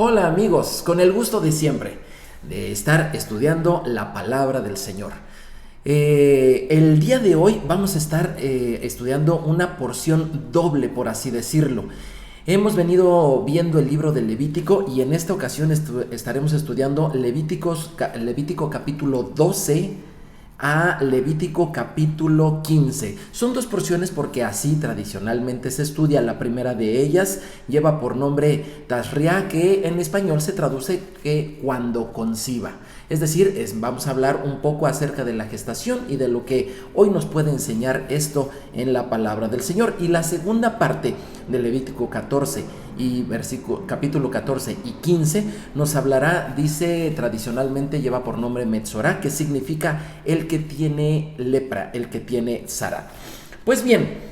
Hola amigos, con el gusto de siempre de estar estudiando la palabra del Señor. El día de hoy vamos a estar estudiando una porción doble, por así decirlo. Hemos venido viendo el libro de Levítico y en esta ocasión estaremos estudiando Levítico capítulo 12 a Levítico capítulo 15. Son dos porciones porque así tradicionalmente se estudia. La primera de ellas lleva por nombre Tashriá, que en español se traduce que cuando conciba. Es decir, vamos a hablar un poco acerca de la gestación y de lo que hoy nos puede enseñar esto en la palabra del Señor. Y la segunda parte de Levítico 14 y capítulo 14 y 15 nos hablará, dice tradicionalmente, lleva por nombre Metzorá, que significa el que tiene lepra, el que tiene Sara. Pues bien,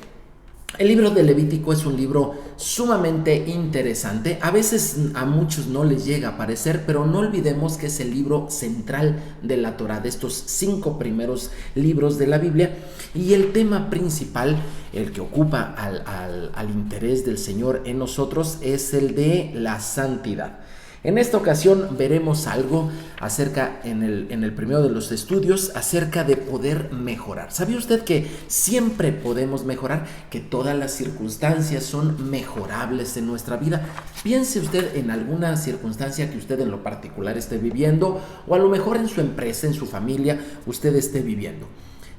el libro de Levítico es un libro sumamente interesante. A veces a muchos no les llega a parecer, pero no olvidemos que es el libro central de la Torá, de estos 5 primeros libros de la Biblia. Y el tema principal, el que ocupa al interés del Señor en nosotros, es el de la santidad. En esta ocasión veremos algo acerca, en el primero de los estudios, acerca de poder mejorar. ¿Sabía usted que siempre podemos mejorar? Que todas las circunstancias son mejorables en nuestra vida. Piense usted en alguna circunstancia que usted en lo particular esté viviendo, o a lo mejor en su empresa, en su familia, usted esté viviendo.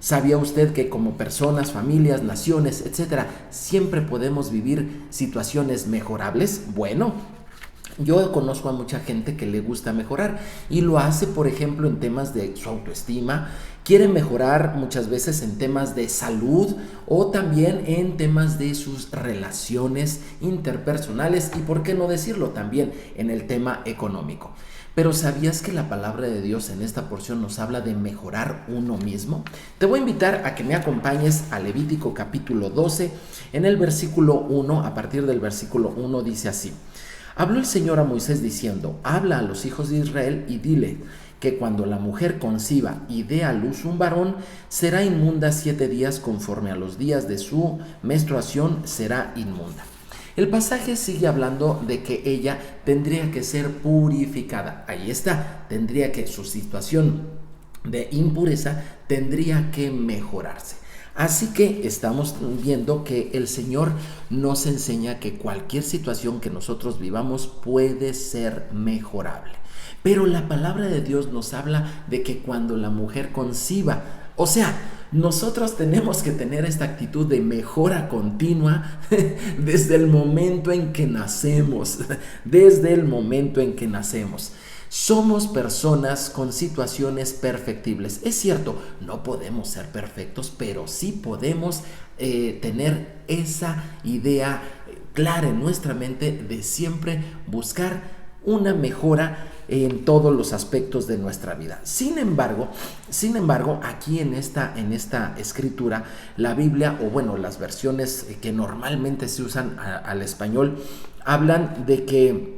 ¿Sabía usted que como personas, familias, naciones, etcétera, siempre podemos vivir situaciones mejorables? Bueno, yo conozco a mucha gente que le gusta mejorar y lo hace, por ejemplo, en temas de su autoestima. Quiere mejorar muchas veces en temas de salud o también en temas de sus relaciones interpersonales y, por qué no decirlo, también en el tema económico. Pero ¿sabías que la palabra de Dios en esta porción nos habla de mejorar uno mismo? Te voy a invitar a que me acompañes a Levítico capítulo 12. En el versículo 1, a partir del versículo 1 dice así: Habló el Señor a Moisés diciendo: habla a los hijos de Israel y dile que cuando la mujer conciba y dé a luz un varón, será inmunda 7 días, conforme a los días de su menstruación será inmunda. El pasaje sigue hablando de que ella tendría que ser purificada. Ahí está, tendría que, su situación de impureza tendría que mejorarse. Así que estamos viendo que el Señor nos enseña que cualquier situación que nosotros vivamos puede ser mejorable. Pero la palabra de Dios nos habla de que cuando la mujer conciba, o sea, nosotros tenemos que tener esta actitud de mejora continua desde el momento en que nacemos, desde el momento en que nacemos. Somos personas con situaciones perfectibles. Es cierto, no podemos ser perfectos, pero sí podemos tener esa idea clara en nuestra mente de siempre buscar una mejora en todos los aspectos de nuestra vida. Sin embargo, aquí en esta escritura, la Biblia, o bueno, las versiones que normalmente se usan al español, hablan de que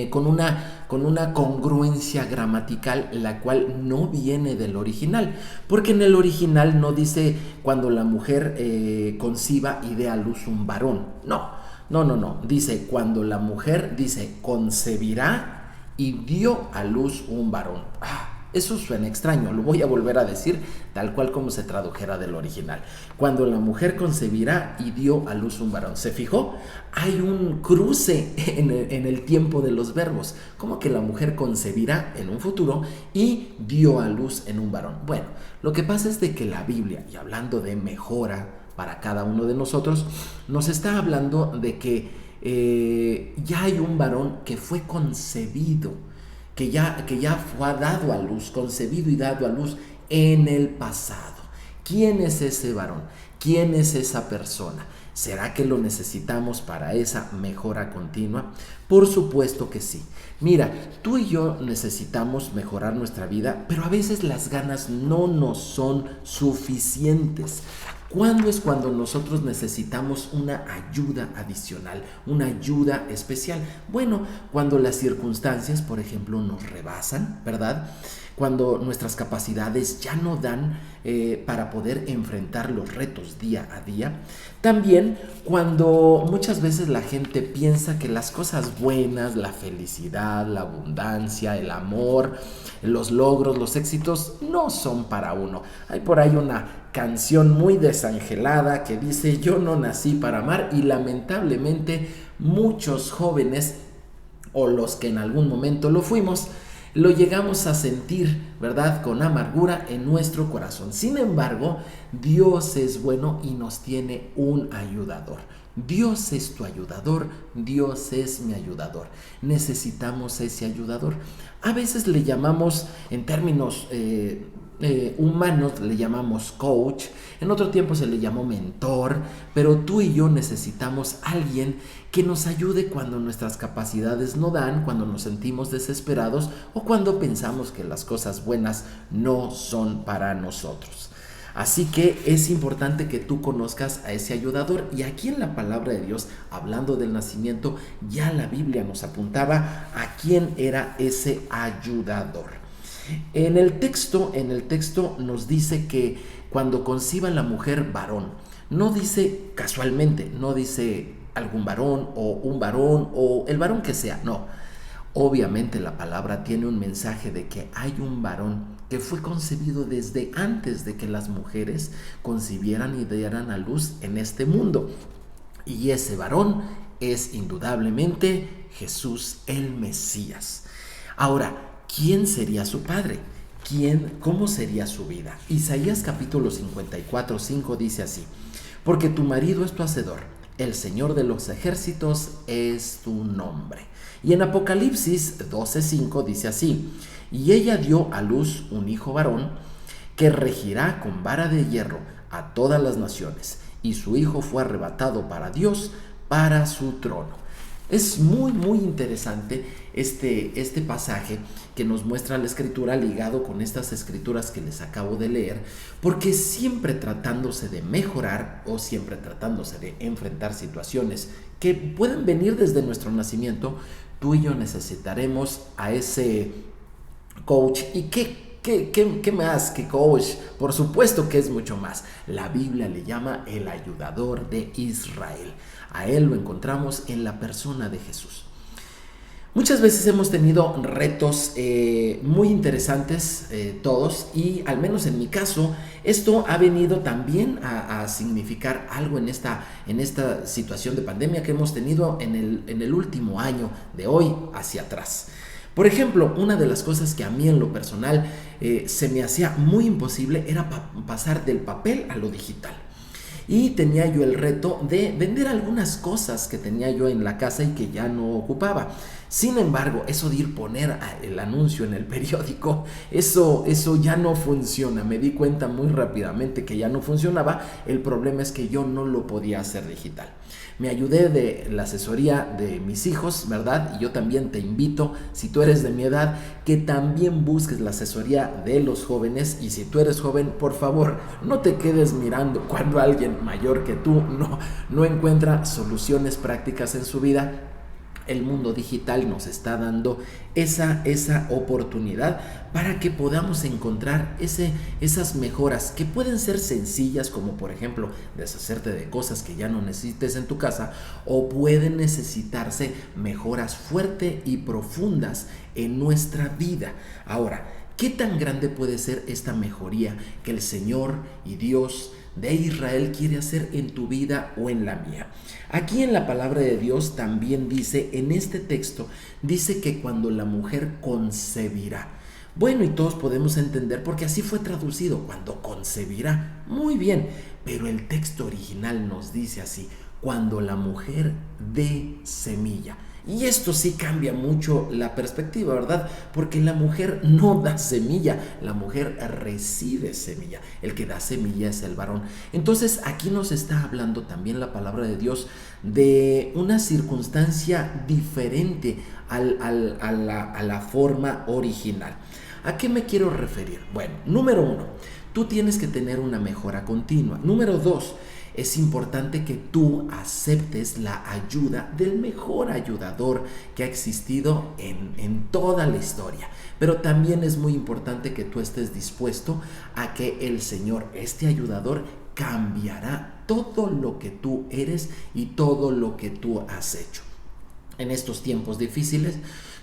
con una congruencia gramatical, la cual no viene del original, porque en el original no dice cuando la mujer conciba y dé a luz un varón. No, dice cuando la mujer, dice, concebirá y dio a luz un varón. Eso suena extraño, lo voy a volver a decir tal cual como se tradujera del original. Cuando la mujer concebirá y dio a luz un varón. ¿Se fijó? Hay un cruce en el tiempo de los verbos. Como que la mujer concebirá en un futuro y dio a luz en un varón. Bueno, lo que pasa es de que la Biblia, y hablando de mejora para cada uno de nosotros, nos está hablando de que ya hay un varón que fue concebido, que ya fue dado a luz, concebido y dado a luz en el pasado. ¿Quién es ese varón? ¿Quién es esa persona? ¿Será que lo necesitamos para esa mejora continua? Por supuesto que sí. Mira, tú y yo necesitamos mejorar nuestra vida, pero a veces las ganas no nos son suficientes. ¿Cuándo es cuando nosotros necesitamos una ayuda adicional, una ayuda especial? Bueno, cuando las circunstancias, por ejemplo, nos rebasan, ¿verdad? cuando nuestras capacidades ya no dan para poder enfrentar los retos día a día. También cuando muchas veces la gente piensa que las cosas buenas, la felicidad, la abundancia, el amor, los logros, los éxitos no son para uno. Hay por ahí una canción muy desangelada que dice: yo no nací para amar, y lamentablemente muchos jóvenes, o los que en algún momento lo fuimos, lo llegamos a sentir, ¿verdad?, con amargura en nuestro corazón. Sin embargo, Dios es bueno y nos tiene un ayudador. Dios es tu ayudador, Dios es mi ayudador. Necesitamos ese ayudador. A veces le llamamos, en términos humanos, le llamamos coach, en otro tiempo se le llamó mentor, pero tú y yo necesitamos alguien que nos ayude cuando nuestras capacidades no dan, cuando nos sentimos desesperados o cuando pensamos que las cosas buenas no son para nosotros. Así que es importante que tú conozcas a ese ayudador, y aquí en la palabra de Dios, hablando del nacimiento, ya la Biblia nos apuntaba a quién era ese ayudador. En el texto nos dice que cuando conciba la mujer varón, no dice casualmente, no dice algún varón o el varón que sea, no. Obviamente la palabra tiene un mensaje de que hay un varón que fue concebido desde antes de que las mujeres concibieran y dieran a luz en este mundo. Y ese varón es indudablemente Jesús el Mesías. Ahora, ¿quién sería su padre? ¿Cómo sería su vida? Isaías capítulo 54:5 dice así: porque tu marido es tu hacedor, el Señor de los ejércitos es tu nombre. Y en Apocalipsis 12:5 dice así: y ella dio a luz un hijo varón que regirá con vara de hierro a todas las naciones, y su hijo fue arrebatado para Dios, para su trono. Es muy interesante este pasaje que nos muestra la escritura ligado con estas escrituras que les acabo de leer, porque siempre tratándose de mejorar o siempre tratándose de enfrentar situaciones que pueden venir desde nuestro nacimiento, tú y yo necesitaremos a ese coach. ¿Y qué más que coach? Por supuesto que es mucho más. La Biblia le llama el ayudador de Israel. A él lo encontramos en la persona de Jesús. Muchas veces hemos tenido retos muy interesantes todos, y al menos en mi caso esto ha venido también a significar algo en esta situación de pandemia que hemos tenido en el último año, de hoy hacia atrás. Por ejemplo, una de las cosas que a mí en lo personal se me hacía muy imposible era pasar del papel a lo digital. Y tenía yo el reto de vender algunas cosas que tenía yo en la casa y que ya no ocupaba. Sin embargo, eso de poner el anuncio en el periódico, eso ya no funciona. Me di cuenta muy rápidamente que ya no funcionaba. El problema es que yo no lo podía hacer digital. Me ayudé de la asesoría de mis hijos, ¿verdad? Y yo también te invito, si tú eres de mi edad, que también busques la asesoría de los jóvenes. Y si tú eres joven, por favor, no te quedes mirando cuando alguien mayor que tú no encuentra soluciones prácticas en su vida. El mundo digital nos está dando esa oportunidad para que podamos encontrar esas mejoras que pueden ser sencillas, como por ejemplo deshacerte de cosas que ya no necesites en tu casa, o pueden necesitarse mejoras fuertes y profundas en nuestra vida. Ahora, ¿qué tan grande puede ser esta mejoría que el Señor y Dios de Israel quiere hacer en tu vida o en la mía? Aquí en la palabra de Dios también dice, en este texto, dice que cuando la mujer concebirá. Bueno, y todos podemos entender porque así fue traducido, cuando concebirá. Muy bien, pero el texto original nos dice así: cuando la mujer dé semilla. Y esto sí cambia mucho la perspectiva, ¿verdad? Porque la mujer no da semilla, la mujer recibe semilla. El que da semilla es el varón. Entonces aquí nos está hablando también la palabra de Dios de una circunstancia diferente a la forma original. ¿A qué me quiero referir? Bueno, número 1, tú tienes que tener una mejora continua. Número 2, es importante que tú aceptes la ayuda del mejor ayudador que ha existido en toda la historia. Pero también es muy importante que tú estés dispuesto a que el Señor, este ayudador, cambiará todo lo que tú eres y todo lo que tú has hecho. En estos tiempos difíciles,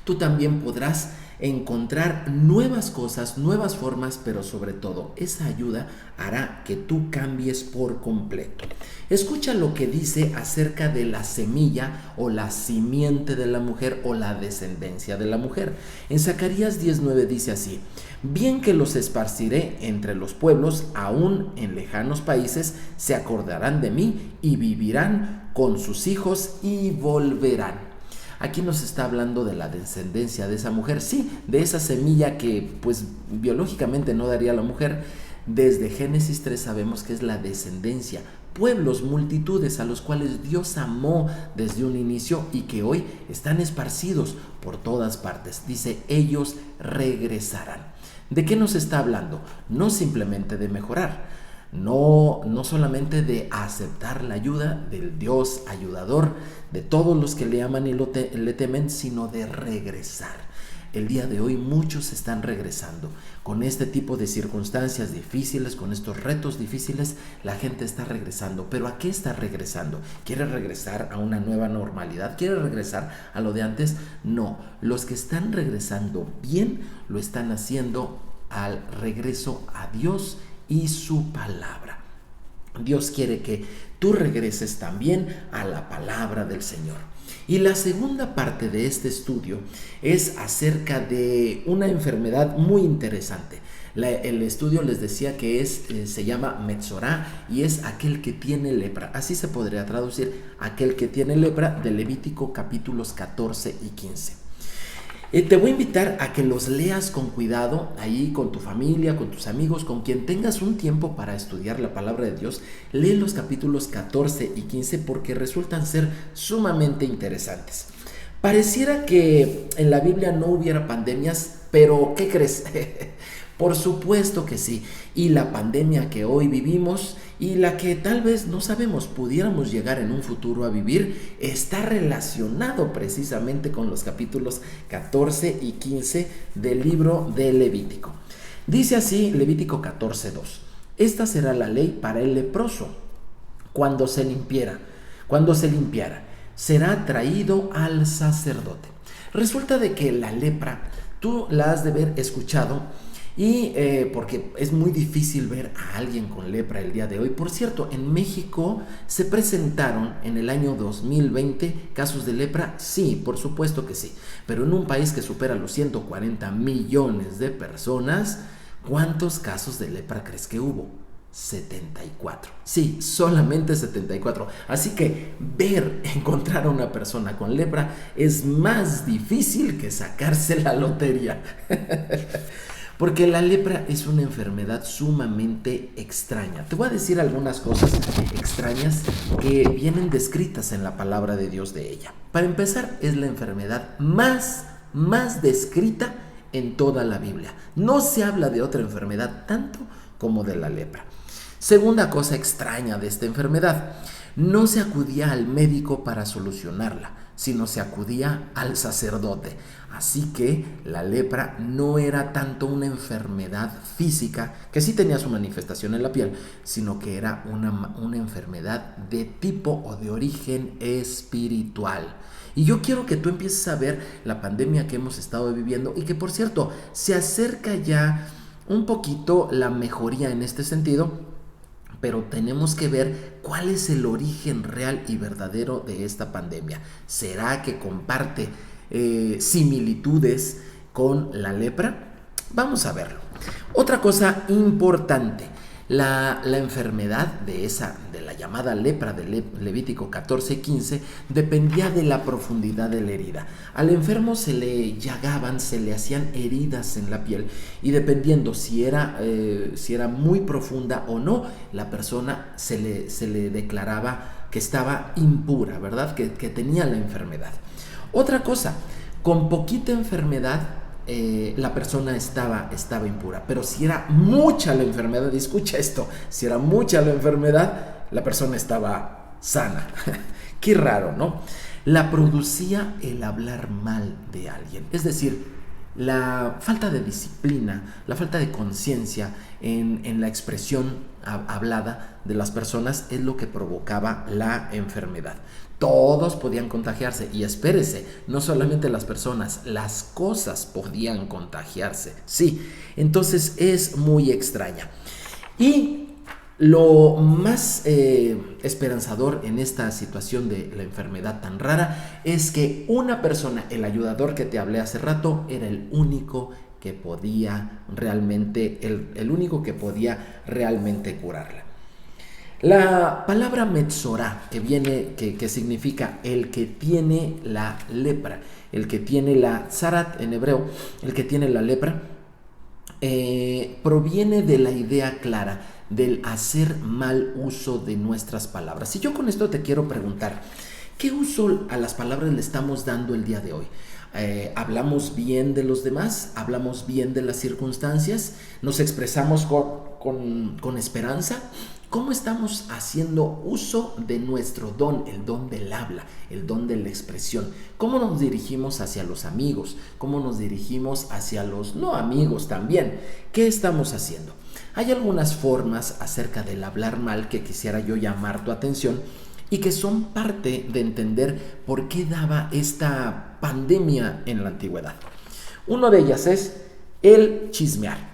tú también podrás encontrar nuevas cosas, nuevas formas, pero sobre todo esa ayuda hará que tú cambies por completo. Escucha lo que dice acerca de la semilla o la simiente de la mujer o la descendencia de la mujer. En Zacarías 10:9 dice así: bien que los esparciré entre los pueblos, aún en lejanos países se acordarán de mí y vivirán con sus hijos y volverán. Aquí nos está hablando de la descendencia de esa mujer, sí, de esa semilla que pues biológicamente no daría la mujer. Desde Génesis 3 sabemos que es la descendencia, pueblos, multitudes a los cuales Dios amó desde un inicio y que hoy están esparcidos por todas partes. Dice, ellos regresarán. ¿De qué nos está hablando? No simplemente de mejorar, no solamente de aceptar la ayuda del Dios ayudador, de todos los que le aman y le temen, sino de regresar. El día de hoy muchos están regresando. Con este tipo de circunstancias difíciles, con estos retos difíciles, la gente está regresando. ¿Pero a qué está regresando? ¿Quiere regresar a una nueva normalidad? ¿Quiere regresar a lo de antes? No, los que están regresando bien lo están haciendo al regreso a Dios y su palabra. Dios quiere que tú regreses también a la palabra del Señor. Y la segunda parte de este estudio es acerca de una enfermedad muy interesante. El estudio les decía que se llama Metzorá y es aquel que tiene lepra. Así se podría traducir, aquel que tiene lepra, de Levítico capítulos 14 y 15. Te voy a invitar a que los leas con cuidado, ahí con tu familia, con tus amigos, con quien tengas un tiempo para estudiar la palabra de Dios. Lee los capítulos 14 y 15 porque resultan ser sumamente interesantes. Pareciera que en la Biblia no hubiera pandemias, pero ¿qué crees? Por supuesto que sí. Y la pandemia que hoy vivimos y la que tal vez no sabemos pudiéramos llegar en un futuro a vivir está relacionado precisamente con los capítulos 14 y 15 del libro de Levítico. Dice así Levítico 14:2: esta será la ley para el leproso cuando se limpiara, será traído al sacerdote. Resulta de que la lepra, tú la has de haber escuchado, y porque es muy difícil ver a alguien con lepra el día de hoy. Por cierto, en México se presentaron en el año 2020 casos de lepra, sí, por supuesto que sí, pero en un país que supera los 140 millones de personas, ¿cuántos casos de lepra crees que hubo? 74. Sí, solamente 74. Así que encontrar a una persona con lepra es más difícil que sacarse la lotería. Porque la lepra es una enfermedad sumamente extraña. Te voy a decir algunas cosas extrañas que vienen descritas en la palabra de Dios de ella. Para empezar, es la enfermedad más descrita en toda la Biblia. No se habla de otra enfermedad tanto como de la lepra. Segunda cosa extraña de esta enfermedad: no se acudía al médico para solucionarla, sino se acudía al sacerdote. Así que la lepra no era tanto una enfermedad física, que sí tenía su manifestación en la piel, sino que era una enfermedad de tipo o de origen espiritual. Y yo quiero que tú empieces a ver la pandemia que hemos estado viviendo y que, por cierto, se acerca ya un poquito la mejoría en este sentido, pero tenemos que ver cuál es el origen real y verdadero de esta pandemia. ¿Será que comparte similitudes con la lepra? Vamos a verlo. Otra cosa importante: la enfermedad de la llamada lepra de Levítico 14:15 dependía de la profundidad de la herida. Al enfermo se le llagaban, se le hacían heridas en la piel, y dependiendo si era muy profunda o no, la persona se le declaraba que estaba impura, ¿verdad? Que tenía la enfermedad. Otra cosa, con poquita enfermedad la persona estaba impura, pero si era mucha la enfermedad, escucha esto, si era mucha la enfermedad, la persona estaba sana. Qué raro, ¿no? La producía el hablar mal de alguien. Es decir, la falta de disciplina, la falta de conciencia en la expresión hablada de las personas es lo que provocaba la enfermedad. Todos podían contagiarse y espérese, no solamente las personas, las cosas podían contagiarse. Sí, entonces es muy extraña. Y lo más esperanzador en esta situación de la enfermedad tan rara es que una persona, el ayudador que te hablé hace rato, era el único que podía realmente, el único que podía realmente curarla. La palabra Metzorá, que significa el que tiene la lepra, el que tiene la Zarat en hebreo, el que tiene la lepra, proviene de la idea clara del hacer mal uso de nuestras palabras. Y yo con esto te quiero preguntar, ¿qué uso a las palabras le estamos dando el día de hoy? ¿Hablamos bien de los demás? ¿Hablamos bien de las circunstancias? ¿Nos expresamos con esperanza? ¿Cómo estamos haciendo uso de nuestro don, el don del habla, el don de la expresión? ¿Cómo nos dirigimos hacia los amigos? ¿Cómo nos dirigimos hacia los no amigos también? ¿Qué estamos haciendo? Hay algunas formas acerca del hablar mal que quisiera yo llamar tu atención y que son parte de entender por qué daba esta pandemia en la antigüedad. Una de ellas es el chismear.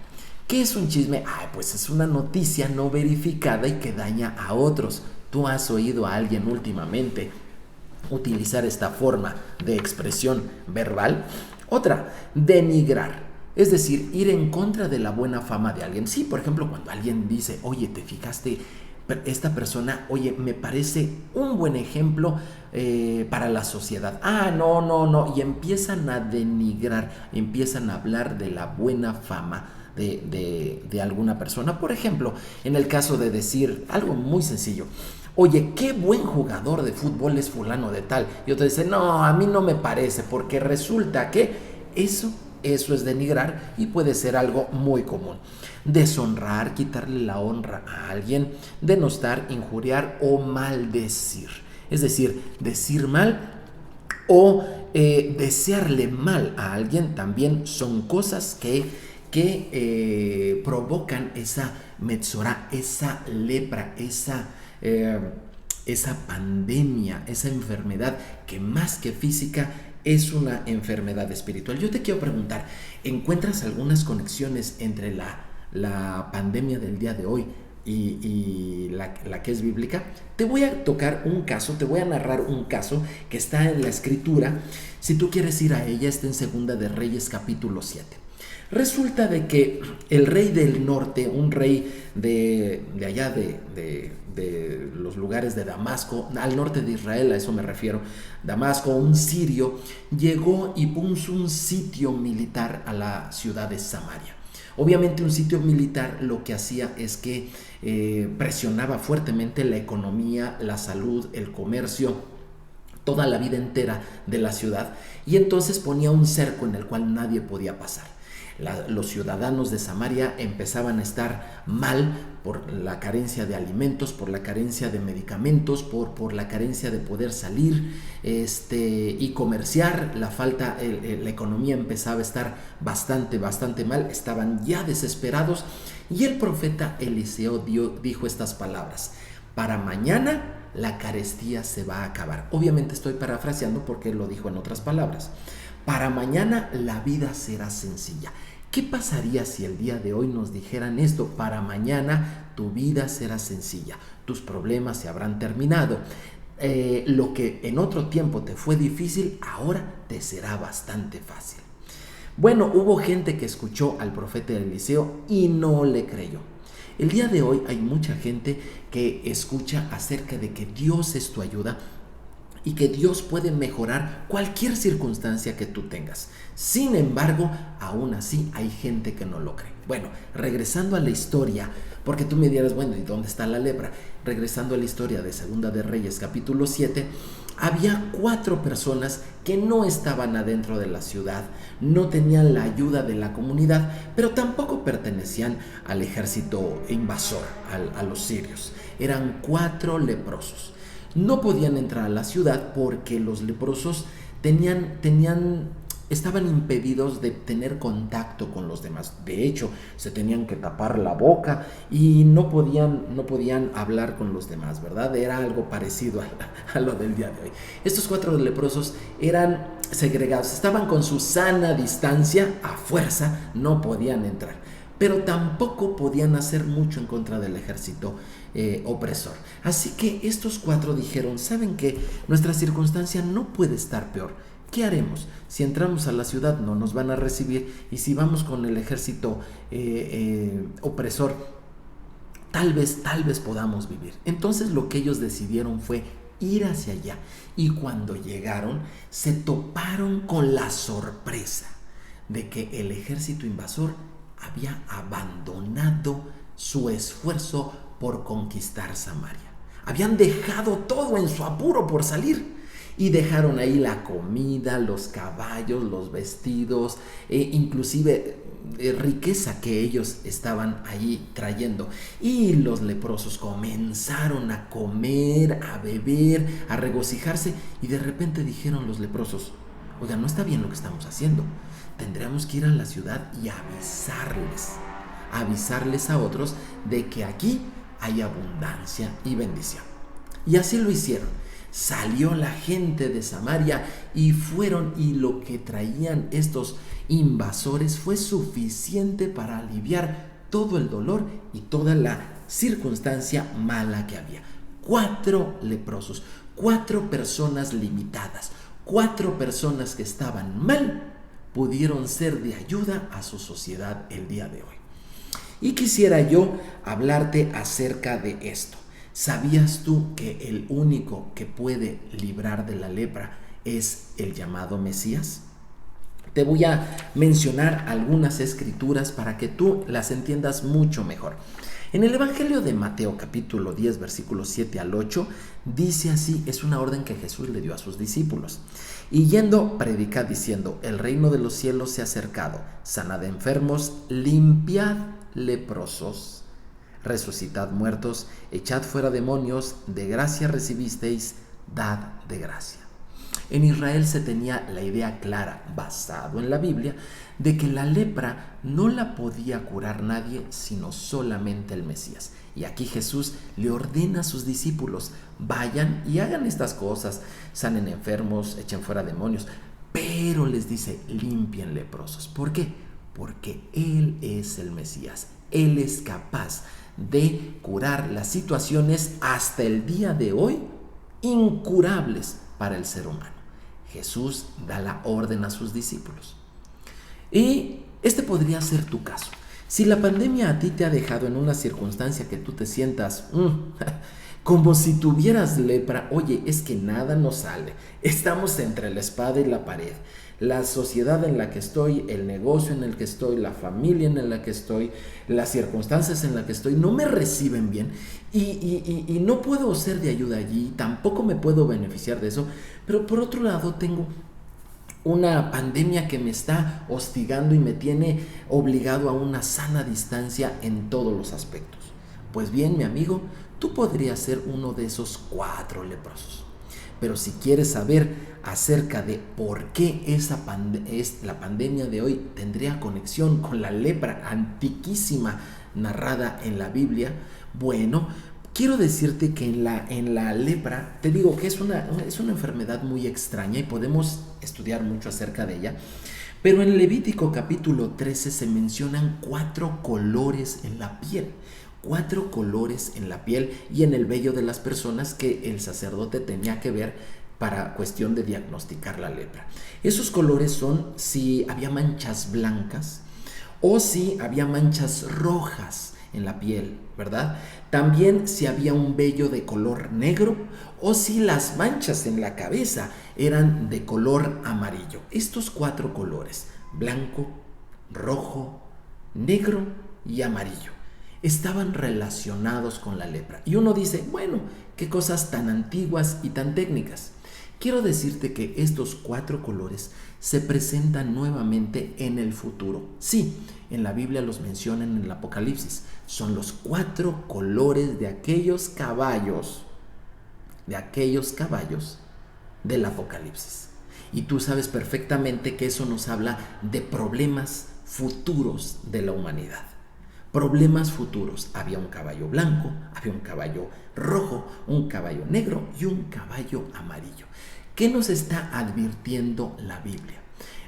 ¿Qué es un chisme? Pues es una noticia no verificada y que daña a otros. ¿Tú has oído a alguien últimamente utilizar esta forma de expresión verbal? Otra, denigrar. Es decir, ir en contra de la buena fama de alguien. Sí, por ejemplo, cuando alguien dice, oye, ¿te fijaste? Esta persona, oye, me parece un buen ejemplo para la sociedad. No. Y empiezan a denigrar, empiezan a hablar de la buena fama de alguna persona. Por ejemplo, en el caso de decir algo muy sencillo, oye, qué buen jugador de fútbol es fulano de tal, y otro dice, no, a mí no me parece, porque resulta que eso es denigrar y puede ser algo muy común. Deshonrar, quitarle la honra a alguien, denostar, injuriar o maldecir. Es decir, decir mal o desearle mal a alguien también son cosas que provocan esa metzorá, esa lepra, esa pandemia, esa enfermedad que más que física es una enfermedad espiritual. Yo te quiero preguntar, ¿encuentras algunas conexiones entre la pandemia del día de hoy y la que es bíblica? Te voy a tocar un caso, te voy a narrar un caso que está en la escritura. Si tú quieres ir a ella, está en Segunda de Reyes capítulo 7. Resulta de que el rey del norte, un rey de allá de los lugares de Damasco, al norte de Israel, a eso me refiero, Damasco, un sirio, llegó y puso un sitio militar a la ciudad de Samaria. Obviamente un sitio militar lo que hacía es que presionaba fuertemente la economía, la salud, el comercio, toda la vida entera de la ciudad, y entonces ponía un cerco en el cual nadie podía pasar. Los ciudadanos de Samaria empezaban a estar mal por la carencia de alimentos, por la carencia de medicamentos, por la carencia de poder salir y comerciar. La economía empezaba a estar bastante mal, estaban ya desesperados, y el profeta Eliseo dijo estas palabras: para mañana la carestía se va a acabar. Obviamente estoy parafraseando porque él lo dijo en otras palabras. Para mañana la vida será sencilla. ¿Qué pasaría si el día de hoy nos dijeran esto? Para mañana tu vida será sencilla, tus problemas se habrán terminado. Lo que en otro tiempo te fue difícil, ahora te será bastante fácil. Bueno, hubo gente que escuchó al profeta Eliseo y no le creyó. El día de hoy hay mucha gente que escucha acerca de que Dios es tu ayuda y que Dios puede mejorar cualquier circunstancia que tú tengas. Sin embargo, aún así hay gente que no lo cree. Bueno, regresando a la historia, porque tú me dirás, bueno, ¿y dónde está la lepra? Regresando a la historia de Segunda de Reyes, capítulo 7, Había 4 personas que no estaban adentro de la ciudad, no tenían la ayuda de la comunidad, pero tampoco pertenecían al ejército invasor, a los sirios. Eran 4 leprosos. No podían entrar a la ciudad porque los leprosos estaban impedidos de tener contacto con los demás. De hecho, se tenían que tapar la boca y no podían hablar con los demás, ¿verdad? Era algo parecido a lo del día de hoy. Estos 4 leprosos eran segregados, estaban con su sana distancia, a fuerza no podían entrar, pero tampoco podían hacer mucho en contra del ejército opresor. Así que estos 4 dijeron: ¿saben qué? Nuestra circunstancia no puede estar peor. ¿Qué haremos? Si entramos a la ciudad no nos van a recibir, y si vamos con el ejército opresor, tal vez podamos vivir. Entonces lo que ellos decidieron fue ir hacia allá, y cuando llegaron se toparon con la sorpresa de que el ejército invasor había abandonado su esfuerzo por conquistar Samaria. Habían dejado todo en su apuro por salir. Y dejaron ahí la comida, los caballos, los vestidos, inclusive riqueza que ellos estaban ahí trayendo. Y los leprosos comenzaron a comer, a beber, a regocijarse. Y de repente dijeron los leprosos: oiga, no está bien lo que estamos haciendo. Tendríamos que ir a la ciudad y avisarles a otros de que aquí hay abundancia y bendición. Y así lo hicieron. Salió la gente de Samaria y fueron, y lo que traían estos invasores fue suficiente para aliviar todo el dolor y toda la circunstancia mala que había. 4 leprosos, 4 personas limitadas, 4 personas que estaban mal, pudieron ser de ayuda a su sociedad el día de hoy. Y quisiera yo hablarte acerca de esto. ¿Sabías tú que el único que puede librar de la lepra es el llamado Mesías? Te voy a mencionar algunas escrituras para que tú las entiendas mucho mejor. En el Evangelio de Mateo, capítulo 10, versículos 7 al 8, dice así, es una orden que Jesús le dio a sus discípulos. Y yendo, predica diciendo: el reino de los cielos se ha acercado, sanad enfermos, limpiad leprosos, resucitad muertos, echad fuera demonios, de gracia recibisteis, dad de gracia. En Israel se tenía la idea clara, basado en la Biblia, de que la lepra no la podía curar nadie sino solamente el Mesías. Y aquí Jesús le ordena a sus discípulos: vayan y hagan estas cosas, sanen enfermos, echen fuera demonios, pero les dice: limpien leprosos. ¿Por qué? Porque Él es el Mesías. Él es capaz de curar las situaciones hasta el día de hoy incurables para el ser humano. Jesús da la orden a sus discípulos. Y este podría ser tu caso. Si la pandemia a ti te ha dejado en una circunstancia que tú te sientas como si tuvieras lepra, oye, es que nada nos sale. Estamos entre la espada y la pared. La sociedad en la que estoy, el negocio en el que estoy, la familia en la que estoy, las circunstancias en las que estoy, no me reciben bien y no puedo ser de ayuda allí, tampoco me puedo beneficiar de eso, pero por otro lado tengo una pandemia que me está hostigando y me tiene obligado a una sana distancia en todos los aspectos. Pues bien, mi amigo, tú podrías ser uno de esos 4 leprosos. Pero si quieres saber acerca de por qué la pandemia de hoy tendría conexión con la lepra antiquísima narrada en la Biblia, bueno, quiero decirte que en la lepra, te digo que es una enfermedad muy extraña y podemos estudiar mucho acerca de ella, pero en Levítico capítulo 13 se mencionan 4 colores en la piel. 4 colores en la piel y en el vello de las personas que el sacerdote tenía que ver para cuestión de diagnosticar la lepra. Esos colores son si había manchas blancas o si había manchas rojas en la piel, ¿verdad? También si había un vello de color negro o si las manchas en la cabeza eran de color amarillo. Estos 4 colores, blanco, rojo, negro y amarillo, estaban relacionados con la lepra. Y uno dice, bueno, qué cosas tan antiguas y tan técnicas. Quiero decirte que estos 4 colores se presentan nuevamente en el futuro. Sí, en la Biblia los mencionan en el Apocalipsis. Son los 4 colores de aquellos caballos del Apocalipsis. Y tú sabes perfectamente que eso nos habla de problemas futuros de la humanidad. Problemas futuros. Había un caballo blanco, había un caballo rojo, un caballo negro y un caballo amarillo. ¿Qué nos está advirtiendo la Biblia?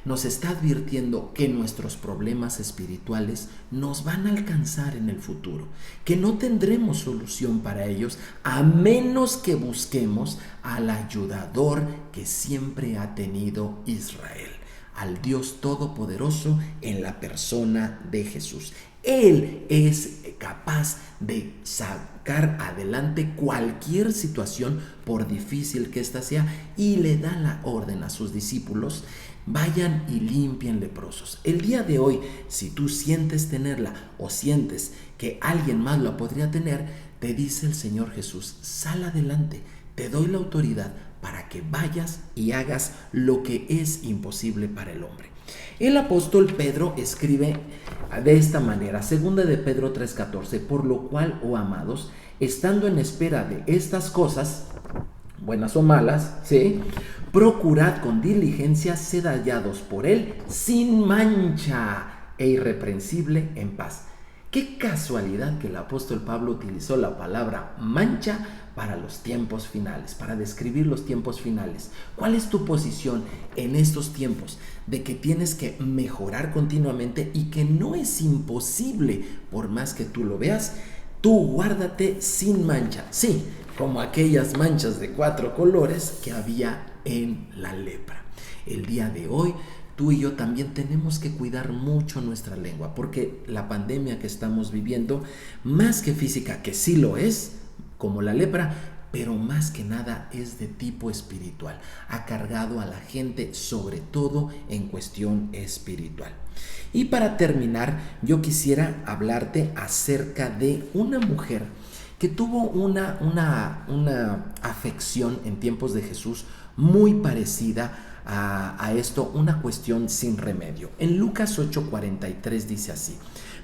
Nos está advirtiendo que nuestros problemas espirituales nos van a alcanzar en el futuro, que no tendremos solución para ellos a menos que busquemos al ayudador que siempre ha tenido Israel, al Dios Todopoderoso en la persona de Jesús. Él es capaz de sacar adelante cualquier situación, por difícil que ésta sea, y le da la orden a sus discípulos: vayan y limpien leprosos. El día de hoy, si tú sientes tenerla o sientes que alguien más la podría tener, te dice el Señor Jesús: sal adelante, te doy la autoridad para que vayas y hagas lo que es imposible para el hombre. El apóstol Pedro escribe de esta manera, 2 de Pedro 3:14: por lo cual, oh amados, estando en espera de estas cosas, buenas o malas, ¿sí?, procurad con diligencia ser hallados por él sin mancha e irreprensible en paz. Qué casualidad que el apóstol Pablo utilizó la palabra mancha para los tiempos finales, para describir los tiempos finales. ¿Cuál es tu posición en estos tiempos? De que tienes que mejorar continuamente y que no es imposible, por más que tú lo veas. Tú guárdate sin mancha, sí, como aquellas manchas de 4 colores que había en la lepra. El día de hoy, tú y yo también tenemos que cuidar mucho nuestra lengua, porque la pandemia que estamos viviendo, más que física, que sí lo es, como la lepra, pero más que nada es de tipo espiritual. Ha cargado a la gente, sobre todo en cuestión espiritual. Y para terminar, yo quisiera hablarte acerca de una mujer que tuvo una afección en tiempos de Jesús muy parecida a esto, una cuestión sin remedio. En Lucas 8:43 dice así: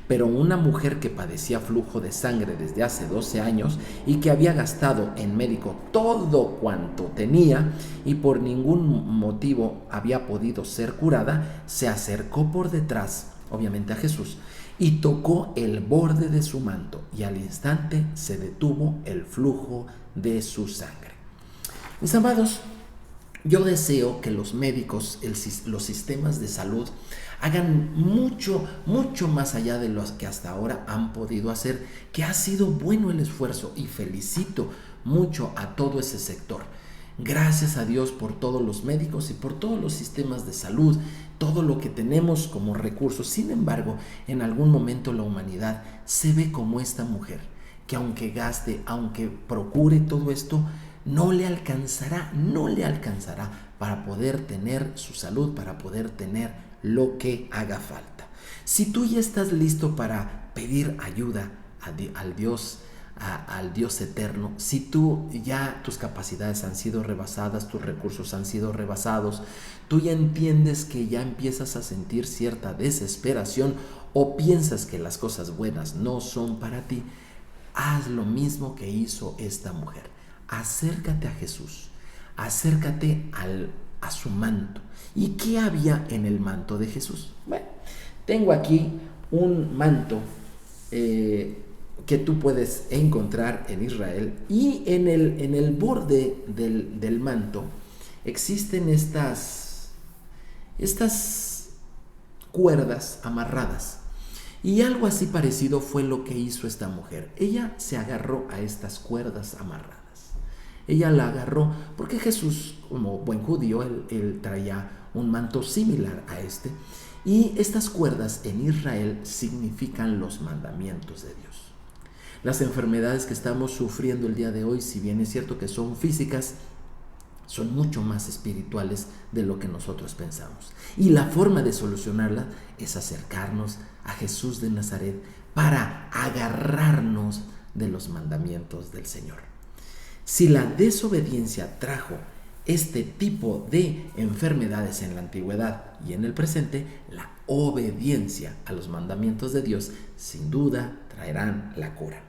pero una mujer que padecía flujo de sangre desde hace 12 años y que había gastado en médico todo cuanto tenía y por ningún motivo había podido ser curada, se acercó por detrás, obviamente a Jesús, y tocó el borde de su manto, y al instante se detuvo el flujo de su sangre. Mis amados, yo deseo que los médicos, los sistemas de salud, hagan mucho más allá de lo que hasta ahora han podido hacer, que ha sido bueno el esfuerzo, y felicito mucho a todo ese sector. Gracias a Dios por todos los médicos y por todos los sistemas de salud, todo lo que tenemos como recursos. Sin embargo, en algún momento la humanidad se ve como esta mujer, que aunque gaste, aunque procure todo esto, no le alcanzará para poder tener su salud, para poder tener lo que haga falta. Si tú ya estás listo para pedir ayuda al Dios eterno, si tú ya tus capacidades han sido rebasadas, tus recursos han sido rebasados, tú ya entiendes que ya empiezas a sentir cierta desesperación o piensas que las cosas buenas no son para ti, haz lo mismo que hizo esta mujer. Acércate a Jesús, acércate a su manto. ¿Y qué había en el manto de Jesús? Bueno, tengo aquí un manto que tú puedes encontrar en Israel, y en el borde del manto existen estas cuerdas amarradas, y algo así parecido fue lo que hizo esta mujer. Ella se agarró a estas cuerdas amarradas. Ella la agarró porque Jesús, como buen judío, él traía un manto similar a este, y estas cuerdas en Israel significan los mandamientos de Dios. Las enfermedades que estamos sufriendo el día de hoy, si bien es cierto que son físicas, son mucho más espirituales de lo que nosotros pensamos. Y la forma de solucionarla es acercarnos a Jesús de Nazaret para agarrarnos de los mandamientos del Señor. Si la desobediencia trajo este tipo de enfermedades en la antigüedad y en el presente, la obediencia a los mandamientos de Dios sin duda traerán la cura.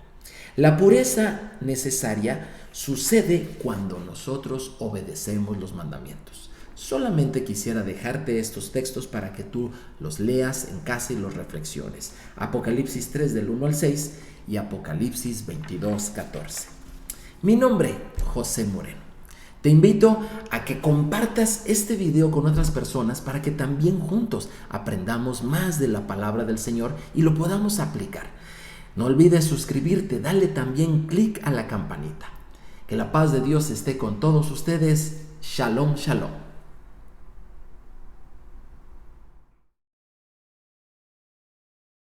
La pureza necesaria sucede cuando nosotros obedecemos los mandamientos. Solamente quisiera dejarte estos textos para que tú los leas en casa y los reflexiones. Apocalipsis 3 del 1 al 6 y Apocalipsis 22, 14. Mi nombre, José Moreno. Te invito a que compartas este video con otras personas para que también juntos aprendamos más de la palabra del Señor y lo podamos aplicar. No olvides suscribirte, dale también clic a la campanita. Que la paz de Dios esté con todos ustedes. Shalom, shalom.